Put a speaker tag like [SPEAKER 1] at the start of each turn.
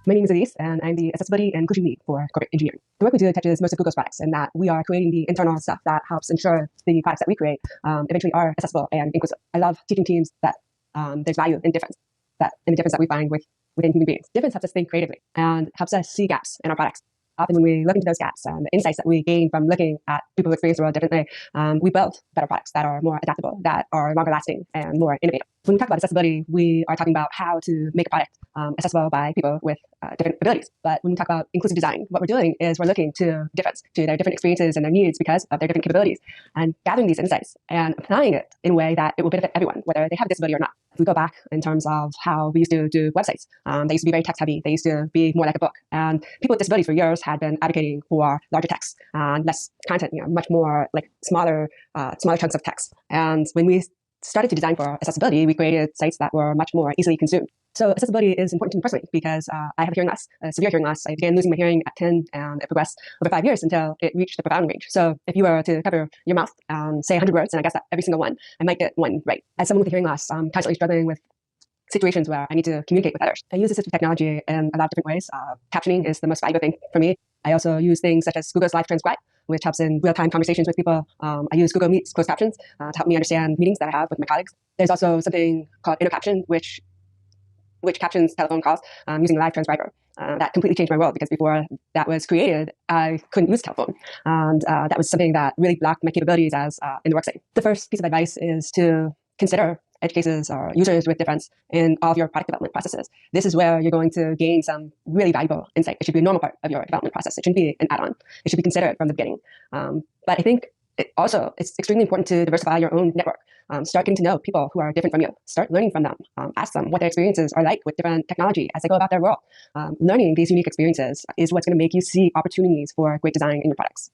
[SPEAKER 1] My name is Elise, and I'm the Accessibility and Inclusion Lead for Corporate Engineering. The work we do touches most of Google's products, in that we are creating the internal stuff that helps ensure the products that we create eventually are accessible and inclusive. I love teaching teams that there's value in difference, that in the difference that we find within human beings. Difference helps us think creatively and helps us see gaps in our products. Often when we look into those gaps and the insights that we gain from looking at people who experience the world differently, we build better products that are more adaptable, that are longer lasting, and more innovative. When we talk about accessibility, we are talking about how to make a product accessible by people with different abilities. But when we talk about inclusive design, what we're doing is we're looking to difference, to their different experiences and their needs because of their different capabilities, and gathering these insights and applying it in a way that it will benefit everyone, whether they have a disability or not. If we go back in terms of how we used to do websites, they used to be very text heavy. They used to be more like a book. And people with disabilities for years had been advocating for larger text and less content, much more like smaller chunks of text. And when we started to design for accessibility, we created sites that were much more easily consumed. So accessibility is important to me personally because I have a hearing loss, a severe hearing loss. I began losing my hearing at 10, and it progressed over 5 years until it reached the profound range. So if you were to cover your mouth and say 100 words, and I guess that every single one, I might get one right. As someone with a hearing loss, I'm constantly struggling with situations where I need to communicate with others. I use assistive technology in a lot of different ways. Captioning is the most valuable thing for me. I also use things such as Google's Live Transcribe, which helps in real-time conversations with people. I use Google Meet's closed captions to help me understand meetings that I have with my colleagues. There's also something called InterCaption, which captions telephone calls using a live transcriber. That completely changed my world because before that was created, I couldn't use telephone. And that was something that really blocked my capabilities as in the work setting. The first piece of advice is to consider edge cases or users with difference in all of your product development processes. This is where you're going to gain some really valuable insight. It should be a normal part of your development process. It shouldn't be an add-on. It should be considered from the beginning. But I think it's extremely important to diversify your own network. Start getting to know people who are different from you. Start learning from them. Ask them what their experiences are like with different technology as they go about their world. Learning these unique experiences is what's going to make you see opportunities for great design in your products.